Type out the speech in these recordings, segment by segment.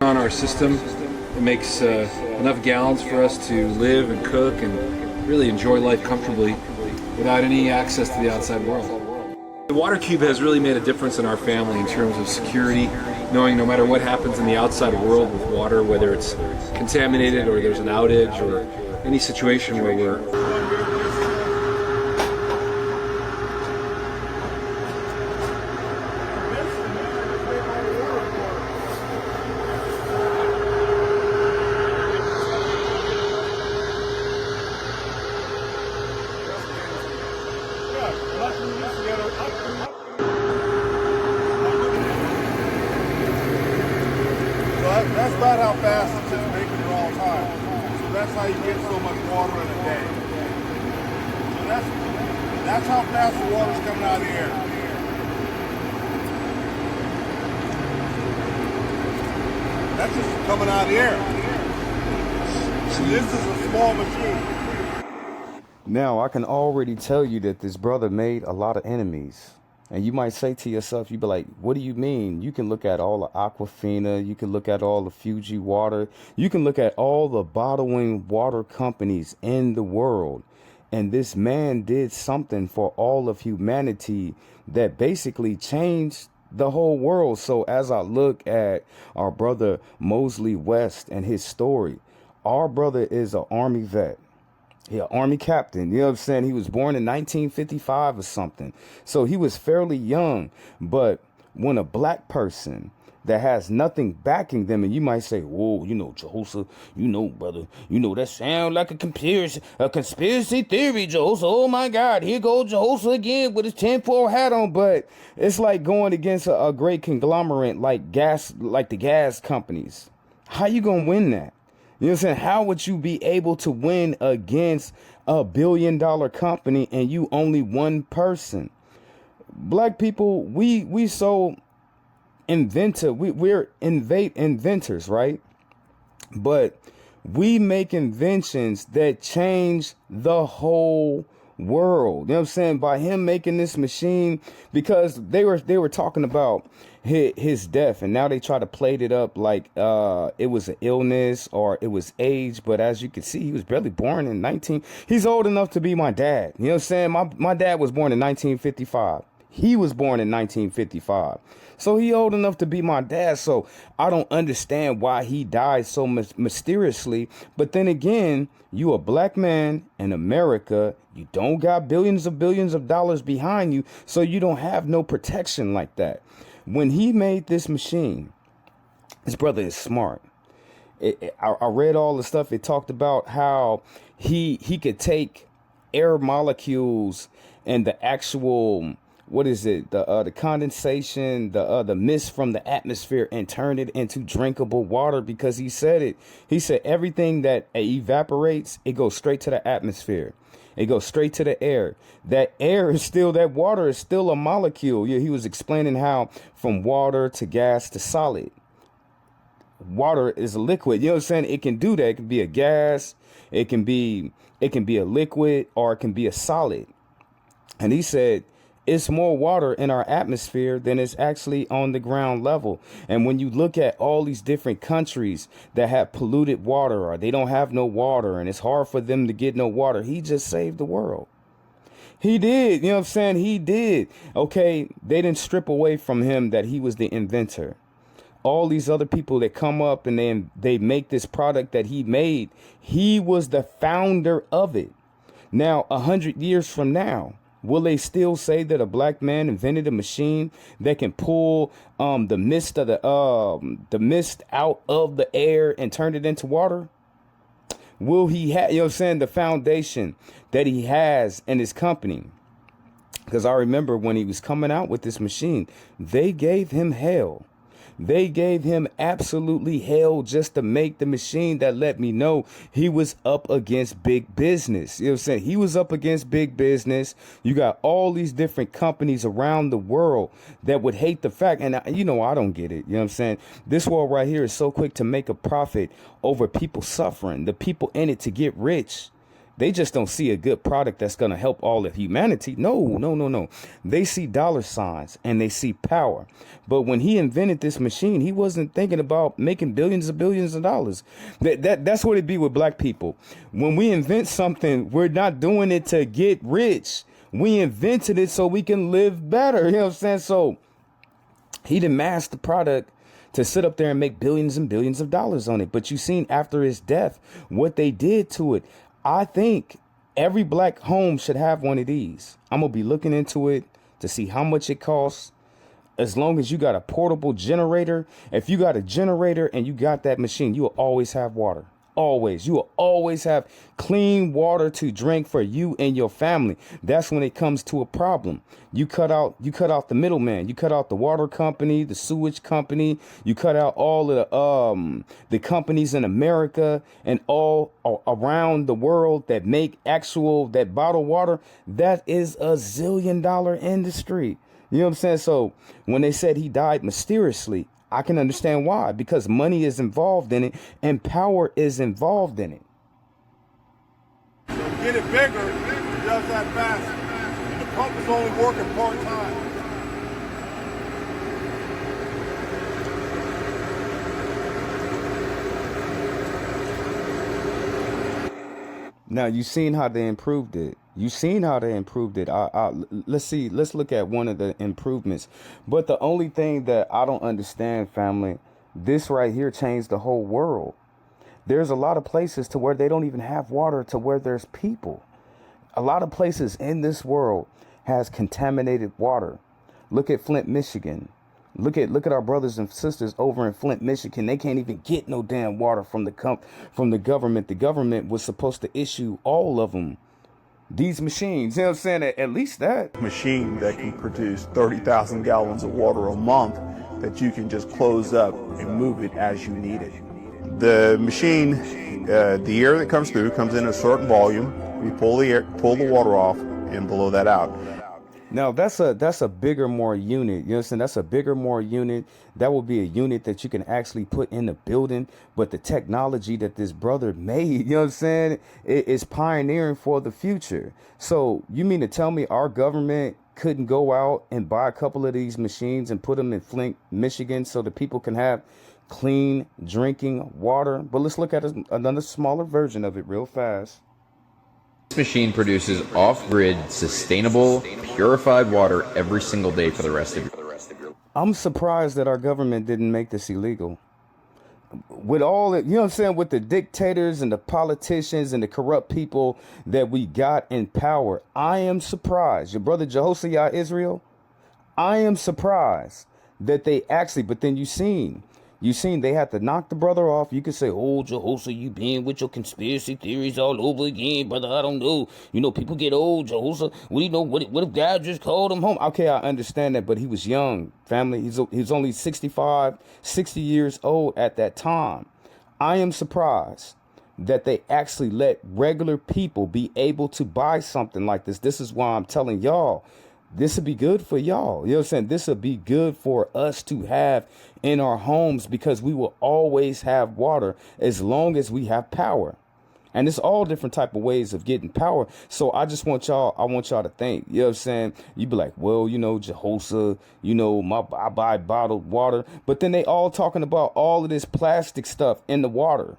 On our system, it makes enough gallons for us to live and cook and really enjoy life comfortably without any access to the outside world. The Water Cube has really made a difference in our family in terms of security, knowing no matter what happens in the outside world with water, whether it's contaminated or there's an outage or any situation where we're That's about how fast it's just making it all the time. So that's how you get so much water in a day. So that's how fast the water's coming out of the air. That's just coming out of the air. And this is a small machine. Now, I can already tell you that this brother made a lot of enemies. And you might say to yourself, you'd be like, what do you mean? You can look at all the Aquafina, you can look at all the Fuji water, you can look at all the bottling water companies in the world. And this man did something for all of humanity that basically changed the whole world. So as I look at our brother Mosley West and his story, our brother is an Army vet. Yeah, Army captain, you know what I'm saying? He was born in 1955 or something. So he was fairly young. But when a black person that has nothing backing them, and you might say, whoa, you know, Jehoshaphat, you know, brother, you know, that sound like a conspiracy theory, Jehoshaphat. Oh, my God, here goes Jehoshaphat again with his tinfoil hat on. But it's like going against a great conglomerate like the gas companies. How you going to win that? You know what I'm saying? How would you be able to win against a $1 billion company and you only one person? Black people, we so inventive. We're inventors, right? But we make inventions that change the whole world. You know what I'm saying? By him making this machine, because they were talking about his death, and now they try to plate it up like it was an illness or it was age. But as you can see, he was barely born in 19. He's old enough to be my dad. You know what I'm saying? My dad was born in 1955. He was born in 1955. So he old enough to be my dad. So I don't understand why he died so mysteriously. But then again, you a black man in America. You don't got billions of dollars behind you. So you don't have no protection like that. When he made this machine, his brother is smart. I read all the stuff. It talked about how he could take air molecules and the actual, what is it? The condensation, the mist from the atmosphere, and turn it into drinkable water, because he said it. He said everything that evaporates, it goes straight to the atmosphere. It goes straight to the air. That air is still, that water is still a molecule. Yeah, he was explaining how from water to gas to solid. Water is a liquid. You know what I'm saying? It can do that. It can be a gas. It can be a liquid, or it can be a solid. And he said, it's more water in our atmosphere than is actually on the ground level. And when you look at all these different countries that have polluted water, or they don't have no water, and it's hard for them to get no water, he just saved the world. He did. You know what I'm saying? He did. Okay, they didn't strip away from him that he was the inventor. All these other people that come up and then they make this product that he made, he was the founder of it. Now, 100 years from now, will they still say that a black man invented a machine that can pull the mist out of the air and turn it into water? Will he have, you know what I'm saying, the foundation that he has in his company? Because I remember when he was coming out with this machine, they gave him hell. They gave him absolutely hell just to make the machine. That let me know he was up against big business. You know what I'm saying? He was up against big business. You got all these different companies around the world that would hate the fact. And, I don't get it. You know what I'm saying? This world right here is so quick to make a profit over people suffering, the people in it to get rich. They just don't see a good product that's going to help all of humanity. No. They see dollar signs and they see power. But when he invented this machine, he wasn't thinking about making billions of dollars. That's what it be with black people. When we invent something, we're not doing it to get rich. We invented it so we can live better. You know what I'm saying? So he done masked the product to sit up there and make billions and billions of dollars on it. But you seen after his death what they did to it. I think every black home should have one of these. I'm going to be looking into it to see how much it costs. As long as you got a portable generator, if you got a generator and you got that machine, you will always have water. Always. You will always have clean water to drink for you and your family. That's when it comes to a problem. You cut out the middleman. You cut out the water company, the sewage company. You cut out all of the companies in America and all around the world that make that bottle water. That is a $1 zillion industry. You know what I'm saying? So when they said he died mysteriously, I can understand why, because money is involved in it and power is involved in it. So to get it bigger, it does that faster. And the pump is only working part-time. Now, you seen how they improved it. Let's look at one of the improvements. But the only thing that I don't understand, family, this right here changed the whole world. There's a lot of places to where they don't even have water to where there's people. A lot of places in this world has contaminated water. Look at Flint, Michigan. Look at our brothers and sisters over in Flint, Michigan. They can't even get no damn water from the government. The government was supposed to issue all of them these machines. You know what I'm saying? At least that machine that can produce 30,000 gallons of water a month that you can just close up and move it as you need it. The machine, the air that comes through comes in a certain volume. We pull the water off and blow that out. Now that's a bigger, more unit. You know what I'm saying? That's a bigger, more unit. That will be a unit that you can actually put in the building. But the technology that this brother made, you know what I'm saying, it is pioneering for the future. So you mean to tell me our government couldn't go out and buy a couple of these machines and put them in Flint, Michigan, so that people can have clean drinking water? But let's look at another smaller version of it real fast. This machine produces off-grid, sustainable, purified water every single day for the rest of your life. I'm surprised that our government didn't make this illegal. With all that, you know what I'm saying, with the dictators and the politicians and the corrupt people that we got in power, I am surprised. Your brother Jehoshaphat Israel, I am surprised that they actually, but then you seen they had to knock the brother off. You could say, oh, Jehoshaphat, you being with your conspiracy theories all over again, brother. I don't know. You know, people get old, Jehoshaphat. What do you know? What if God just called him home? Okay, I understand that, but he was young, family. He was only 65, 60 years old at that time. I am surprised that they actually let regular people be able to buy something like this. This is why I'm telling y'all, this would be good for y'all. You know what I'm saying? This would be good for us to have in our homes, because we will always have water as long as we have power. And it's all different type of ways of getting power. So I want y'all to think, you know what I'm saying? You be like, well, you know, Jehoshaphat, you know, I buy bottled water. But then they all talking about all of this plastic stuff in the water.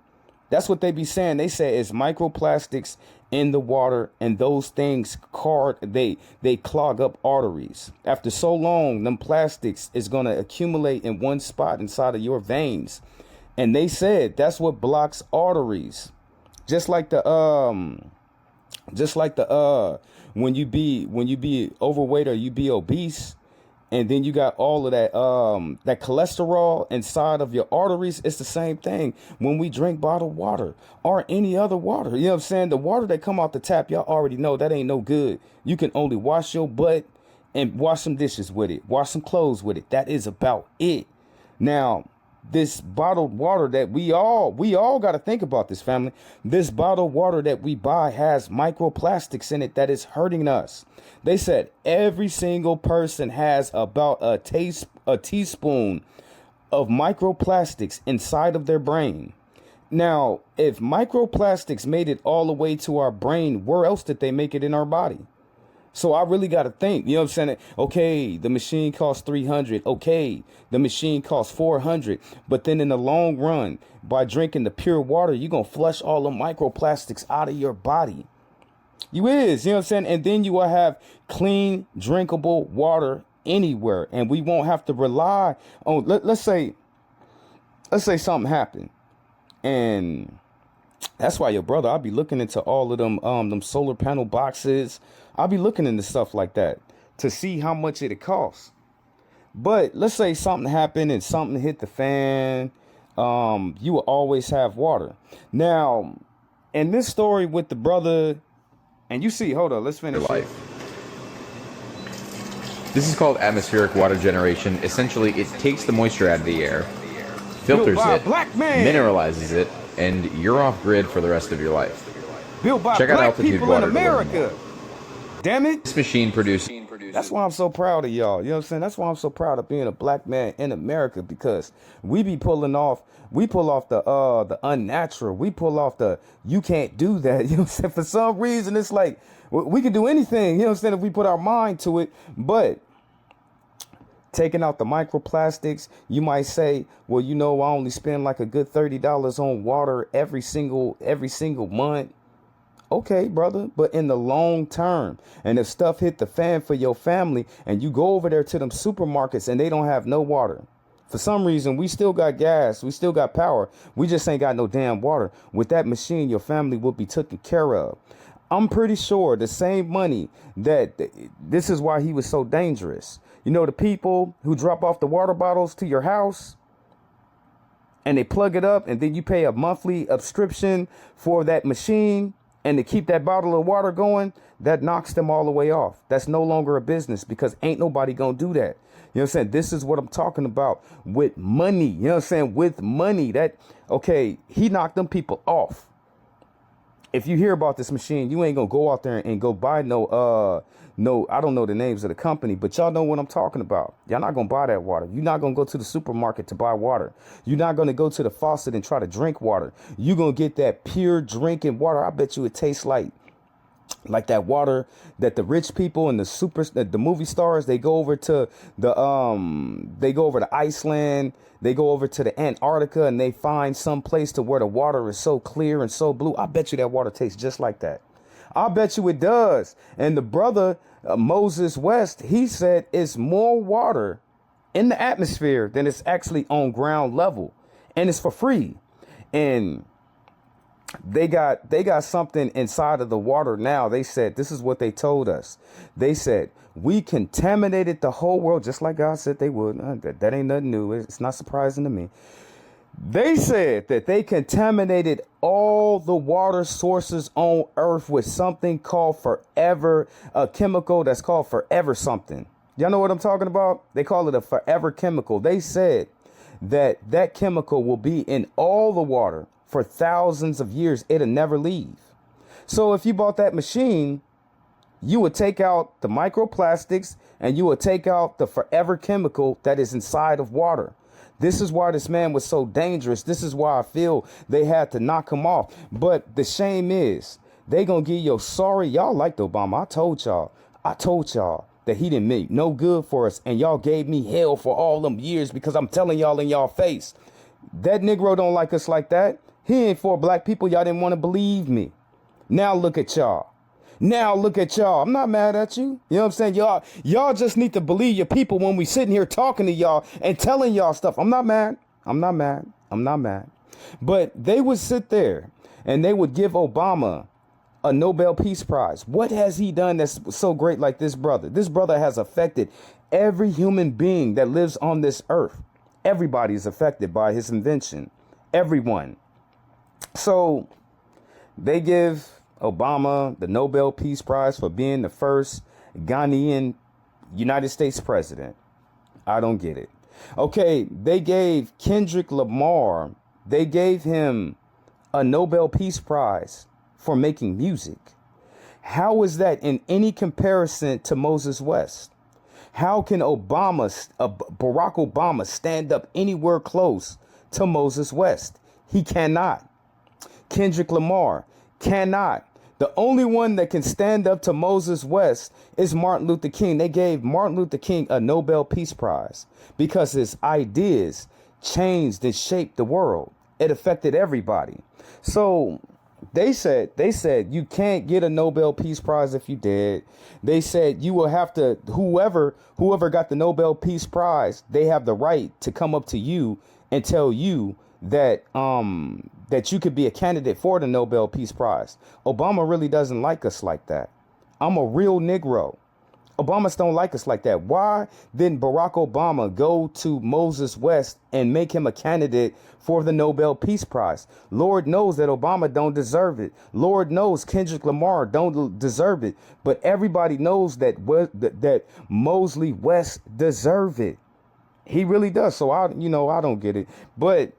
That's what they be saying. They say it's microplastics in the water, and those things they clog up arteries. After so long, them plastics is going to accumulate in one spot inside of your veins. And they said that's what blocks arteries. Just like the when you be overweight or you be obese, and then you got all of that cholesterol inside of your arteries. It's the same thing when we drink bottled water or any other water. You know what I'm saying? The water that come out the tap, y'all already know that ain't no good. You can only wash your butt and wash some dishes with it, wash some clothes with it. That is about it. Now, this bottled water that we all got to think about this, family. This bottled water that we buy has microplastics in it that is hurting us. They said every single person has about a teaspoon of microplastics inside of their brain. Now, if microplastics made it all the way to our brain, where else did they make it in our body? So I really got to think, you know what I'm saying? Okay, the machine costs 300. Okay, the machine costs 400. But then in the long run, by drinking the pure water, you're going to flush all the microplastics out of your body. You know what I'm saying? And then you will have clean, drinkable water anywhere. And we won't have to rely on, let's say something happened. And that's why, your brother, I'll be looking into all of them solar panel boxes. I'll be looking into stuff like that to see how much it costs. But let's say something happened and something hit the fan. You will always have water. Now, in this story with the brother, and you see, hold on, let's finish Your it. life. This is called atmospheric water generation. Essentially, it takes the moisture out of the air, filters by a it, black man. mineralizes it, and you're off grid for the rest of your life. Built by Check out black Altitude people Water in to learn America. Damn it. This machine produces That's why I'm so proud of y'all. You know what I'm saying? That's why I'm so proud of being a black man in America, because we pull off the unnatural. We pull off the, you can't do that. You know what I'm saying? For some reason, it's like, we can do anything, you know what I'm saying, if we put our mind to it. But taking out the microplastics, you might say, well, you know, I only spend like a good $30 on water every single month. Okay, brother, but in the long term, and if stuff hit the fan for your family and you go over there to them supermarkets and they don't have no water, for some reason, we still got gas, we still got power, we just ain't got no damn water. With that machine, your family will be taken care of. I'm pretty sure the same money this is why he was so dangerous. You know, the people who drop off the water bottles to your house and they plug it up and then you pay a monthly subscription for that machine and to keep that bottle of water going, that knocks them all the way off. That's no longer a business, because ain't nobody gonna do that. You know what I'm saying? This is what I'm talking about with money. You know what I'm saying? With money, okay, he knocked them people off. If you hear about this machine, you ain't gonna go out there and go buy no, I don't know the names of the company, but y'all know what I'm talking about. Y'all not gonna buy that water. You're not gonna go to the supermarket to buy water. You're not gonna go to the faucet and try to drink water. You're gonna get that pure drinking water. I bet you it tastes like that water that the rich people and the movie stars, they go over to Iceland, they go over to the Antarctica, and they find some place to where the water is so clear and so blue. I bet you that water tastes just like that. I bet you it does. And the brother, Moses West, he said it's more water in the atmosphere than it's actually on ground level, and it's for free. And they got something inside of the water now. They said, this is what they told us. They said, we contaminated the whole world, just like God said they would. That ain't nothing new. It's not surprising to me. They said that they contaminated all the water sources on earth with something called forever, a chemical that's called forever something. Y'all know what I'm talking about? They call it a forever chemical. They said that chemical will be in all the water for thousands of years. It'll never leave. So if you bought that machine, you would take out the microplastics and you would take out the forever chemical that is inside of water. This is why this man was so dangerous. This is why I feel they had to knock him off. But the shame is they gonna give you sorry. Y'all liked Obama. I told y'all that he didn't make no good for us. And y'all gave me hell for all them years because I'm telling y'all in y'all face. That Negro don't like us like that. He ain't for black people. Y'all didn't want to believe me. Now look at y'all. I'm not mad at you. You know what I'm saying? Y'all just need to believe your people when we sitting here talking to y'all and telling y'all stuff. I'm not mad. But they would sit there and they would give Obama a Nobel Peace Prize. What has he done that's so great like this brother? This brother has affected every human being that lives on this earth. Everybody is affected by his invention. Everyone. So they give Obama the Nobel Peace Prize for being the first Ghanaian United States president. I don't get it. Okay, they gave Kendrick Lamar, they gave him a Nobel Peace Prize for making music. How is that in any comparison to Moses West? How can Barack Obama stand up anywhere close to Moses West? He cannot. Kendrick Lamar cannot. The only one that can stand up to Moses West is Martin Luther King. They gave Martin Luther King a Nobel Peace Prize because his ideas changed and shaped the world. It affected everybody. So they said you can't get a Nobel Peace Prize if you did. They said you will have to, whoever got the Nobel Peace Prize, they have the right to come up to you and tell you that that you could be a candidate for the Nobel Peace Prize. Obama really doesn't like us like that. I'm a real Negro. Obamas don't like us like that. Why didn't Barack Obama go to Moses West and make him a candidate for the Nobel Peace Prize? Lord knows that Obama don't deserve it. Lord knows Kendrick Lamar don't deserve it. But everybody knows that Mosley West deserve it. He really does. So I don't get it. But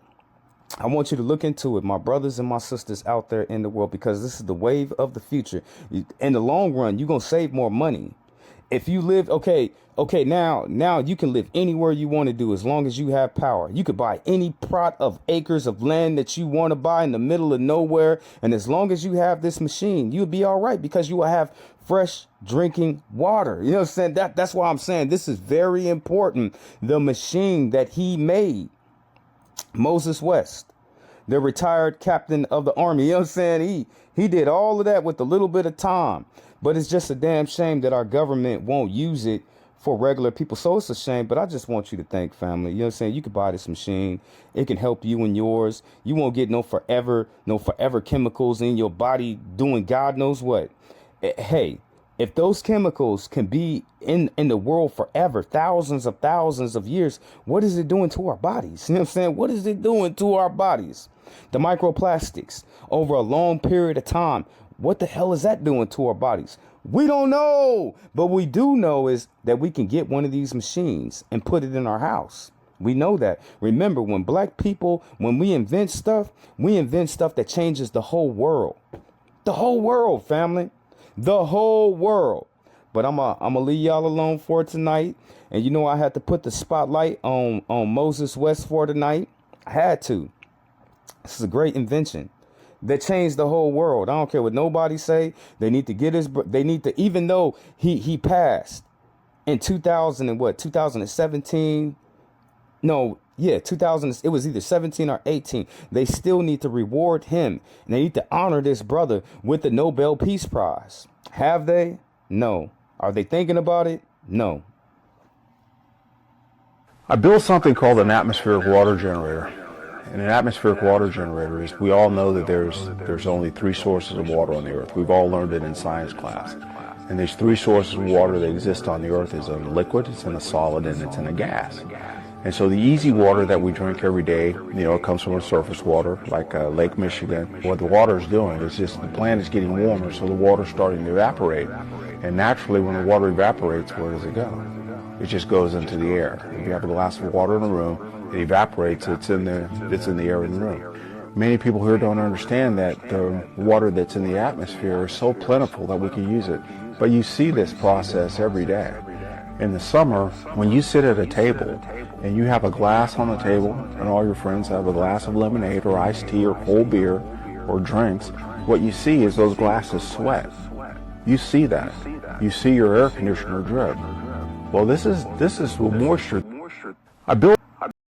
I want you to look into it, my brothers and my sisters out there in the world, because this is the wave of the future. In the long run, you're going to save more money. If you live, okay, now you can live anywhere you want to do as long as you have power. You could buy any plot of acres of land that you want to buy in the middle of nowhere. And as long as you have this machine, you'll be all right because you will have fresh drinking water. You know what I'm saying? That's why I'm saying this is very important. The machine that he made, Moses West, the retired captain of the army, you know what I'm saying? He did all of that with a little bit of time. But it's just a damn shame that our government won't use it for regular people. So it's a shame, but I just want you to think, family. You know what I'm saying? You could buy this machine. It can help you and yours. You won't get no forever chemicals in your body doing God knows what. Hey, if those chemicals can be in the world forever, thousands of years, what is it doing to our bodies? You know what I'm saying? What is it doing to our bodies? The microplastics over a long period of time. What the hell is that doing to our bodies? We don't know. But we do know is that we can get one of these machines and put it in our house. We know that. Remember, when black people, when we invent stuff that changes the whole world. The whole world, family. The whole world. But I'm gonna leave y'all alone for tonight. And you know I had to put the spotlight on Moses West for tonight. I had to. This is a great invention that changed the whole world. I don't care what nobody say. They need to get even though he passed in 2017. No, yeah, 2000. It was either 17 or 18. They still need to reward him. And they need to honor this brother with the Nobel Peace Prize. Have they? No. Are they thinking about it? No. I built something called an atmospheric water generator. And an atmospheric water generator is, we all know that there's only 3 sources of water on the earth. We've all learned it in science class. And there's 3 sources of water that exist on the earth. It's in a liquid, it's in a solid, and it's in a gas. And so the easy water that we drink every day, it comes from a surface water, like Lake Michigan. What the water is doing is just the planet is getting warmer, so the water's starting to evaporate. And naturally, when the water evaporates, where does it go? It just goes into the air. If you have a glass of water in a room, it evaporates, it's in the air in the room. Many people here don't understand that the water that's in the atmosphere is so plentiful that we can use it. But you see this process every day. In the summer, when you sit at a table and you have a glass on the table and all your friends have a glass of lemonade or iced tea or cold beer or drinks, what you see is those glasses sweat. You see that. You see your air conditioner drip. Well, this is moisture. I built